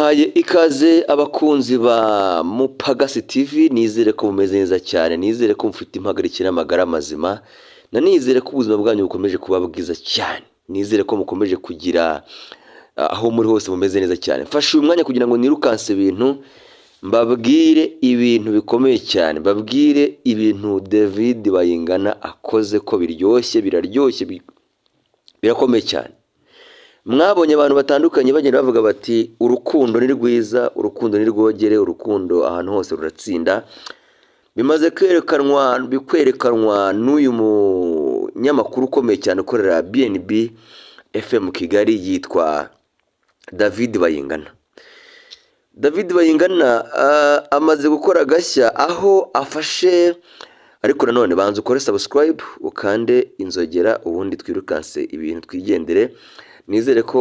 Mpaye ikaze abakunzi ba Mupagasi TV, nizere ko mumeze neza cyane, nizere ko mufite impagarike n'amagara mazima, na nizere ko ubuzima bwanyu bukomeje kuba bwiza cyane, nizere ko mukomeje kugira aho muri hose mumeze neza cyane. Mfashe uyu mwanya kugira ngo nirukanse ibintu, mbabwire ibintu bikomeye cyane, mbabwire ibintu David Bayingana akoze ko biryoshye, biraryoshye, birakomeye cyane. Mwabonye abantu batandukanye bagenda bavuga bati urukundo ni rwiza, urukundo ni rwogere, urukundo ahantu hose ruratsinda. Bimaze kwerekanwa n'uyu munyamakuru ukomeye cyane ukorera BNB FM Kigali yitwa David Bayingana. David Bayingana amaze gukora agashya aho afashe, ariko nanone banza ukore subscribe ukande inzogera ubundi twirukanse ibintu twigendere. Nizere ko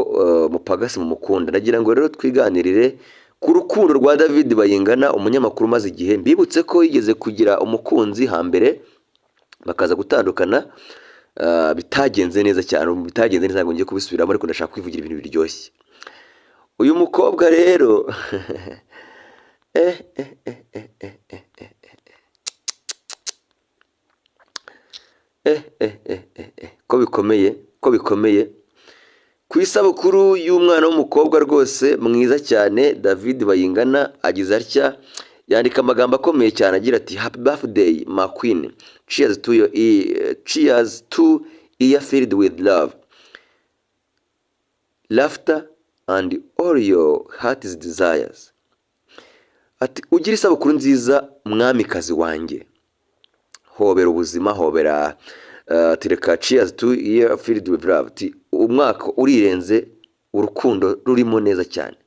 Mupagasi mumukunda. Nagira ngo rero twiganirire ku rukundo rwa David Bayingana, umunyamakuru maze igihe. Mbibutse ko yigeze kugira umukunzi hambere bakaza gutandukana, bitagenze neza cyane, bitagenze neza ngo ngiye kubisubiramo, ariko ndashaka kwivugira ibintu biryoshye. Uyu mukobwa rero ko bikomeye ku isabukuru y'umwana w'umukobwa rwose mwiza cyane. David Bayingana agize atya, yandika amagambo akomeye cyane agira ati happy birthday my queen, cheers to year filled with love, laughter and all your heart's desires. Ati ugira isabukuru nziza mwamikazi wanjye, hobera ubuzima, hobera tireka cheers to year filled with love. Ati umwaka urirenze, urukundo rurimo neza cyane,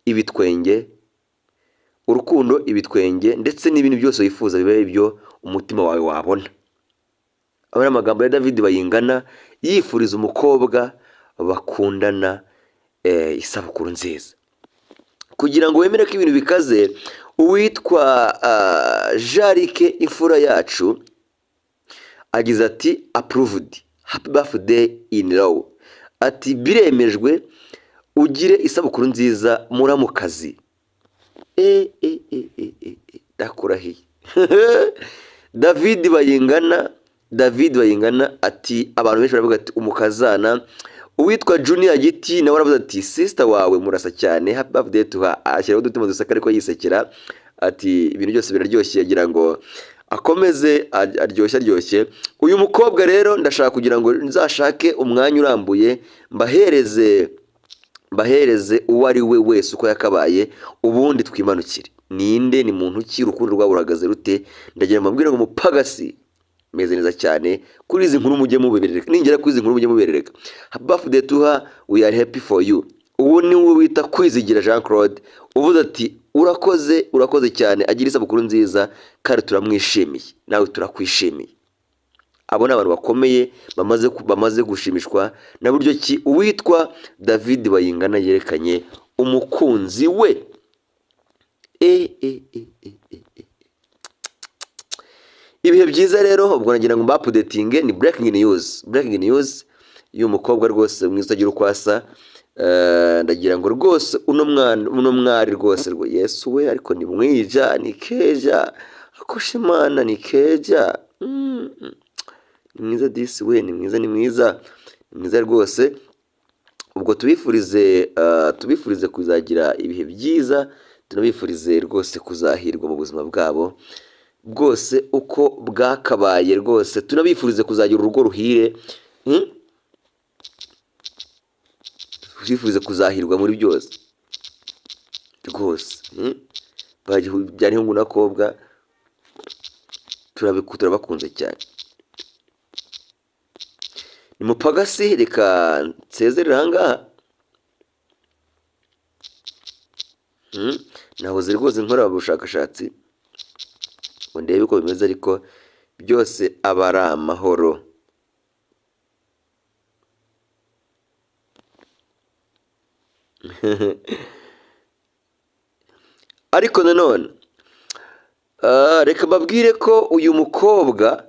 ibitwenge, urukundo, ibitwenge ndetse n'ibintu byose wifuza bibe ibyo umutima wawe wabona. Aba amagambo ya David Bayingana yifuriza umukobwa bakundana isabukuru nziza. Kugira ngo wemere ko ibintu bikaze, uwitwa Jarike imfura yacu agize ati approved, happy birthday in law. Ati biremejwe, ugire isabukuru nziza muramukazi. Dakurahiye. David Bayingana ati abantu benshi baravuga ati umukazana. Uwitwa Junior Giti nawe aravuze ati sister wawe murasa cyane, happy birthday to her. Ashyiraho udutima dusaka ariko yisekera, ati ibintu byose biraryoshye, yagira ngo akomeze aryoshye. Uyu mukobwa rero ndashaka kugira ngo nzashake umwanya urambuye mbahereze uwo ari we wese uko yakabaye, ubundi twimanukire. Ninde, ni muntu ki, urukundo rwabo ruhagaze rute? Ndagira mbabwire ngo Mupagasi meze neza cyane, kuri izi nkuru mujye muberereka, ningera kuri izi nkuru mujye muberereka. Happy birthday to her, we are happy for you. Ubu ni we wita Kwizigira Jean Claude, uvuze ati urakoze cyane, agira isabukuru nziza kandi turamwishimiye, nawe turakwishimiye. Abo ni abantu bakomeye bamaze gushimishwa na buryo ki uwitwa David Bayingana yerekanye umukunzi we. Ibihe byiza rero, ubwo nagira ngo mbapudetinge, ni breaking news y'uyu mukobwa rwose mwiza agira ukwasa. Ndagira ngo rwose uno mwari rwose Yesu we, ariko ni mwija, ni keja, akoshimana ni keja, ni mwiza disi we, ni mwiza rwose. Ubwo tubifurize kuzagira ibihe byiza, tunabifurize rwose kuzahirwa mu buzima bwabo bwose uko bwakabaye rwose, tunabifurize kuzagira urugo ruhire, tubifurize kuzahirwa muri byose rwose. Byari hungu nakobwa, turabakunze cyane. Ni Mupagasi, reka nsezerere ahangaha. Nahoze rwose nkora ubushakashatsi ngo ndebe uko bimeze, ariko byose aba ari amahoro. Ariko nanone reka mbabwire ko uyu mukobwa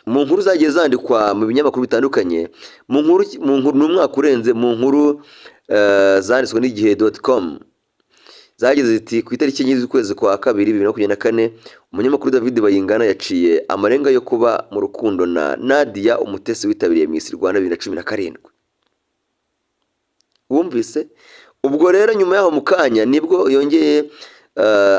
mu nkuru zagiye zandikwa mu binyamakuru bitandukanye, mu nkuru n'umwaka urenze, mu nkuru zanditswe n'igihe.com zagize ziti ku itariki enye z'ukwezi kwa kabiri 2024 umunyamakuru David Bayingana yaciye amarenga yo kuba mu rukundo na Nadia Umutesi witabiriye Miss Rwanda 2017. Wumvise? Ubwo rero nyuma yaho mukanya nibwo yongeye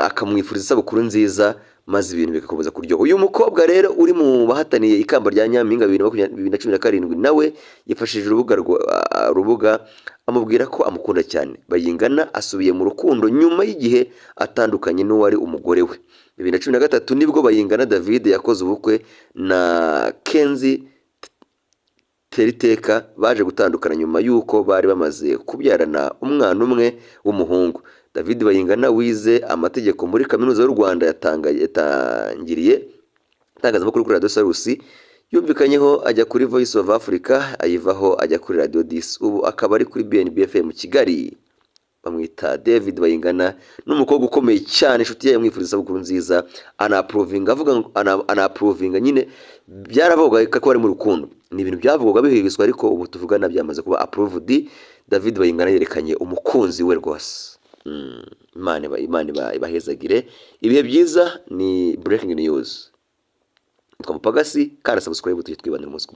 akamwifuriza isabukuru nziza maze ibintu bigakomeza kuryoha. Uyu mukobwa rero uri mu bahataniye ikamba rya Nyampinga 2017 nawe yifashishije urubuga amubwira ko amukunda cyane. Bayingana asubiye mu rukundo nyuma y'igihe atandukanye n'uwari umugore we. 2013 nibwo Bayingana David yakoze ubukwe na Kenzi Teriteka baje gutandukana nyuma y'uko bari bamaze kubyarana umwana umwe w'umuhungu. David Bayingana wize amategeko muri Kaminuza y'u Rwanda yatangiriye itangazamakuru kuri Radio Salus, yumvikanyeho ajya kuri Voice of Africa, ayivaho ajya kuri Radio 10, ubu akaba ari kuri BNB FM Kigali. Bamwita David Bayingana, n'umukobwa ukomeye cyane, inshuti ye yamwifuriza isabukuru nziza, anaprovinga nyine byaravuga ko ari mu rukundo. Ni ibintu byavugwaga bihigiswa, ariko ubu tuvugana byamaze kuba approved. David Bayingana yerekanye umukunzi we rwose. Imana ibahezagire ibihe byiza. Ni breaking news. Twamupagasi kandi subscribe twibandira umunsi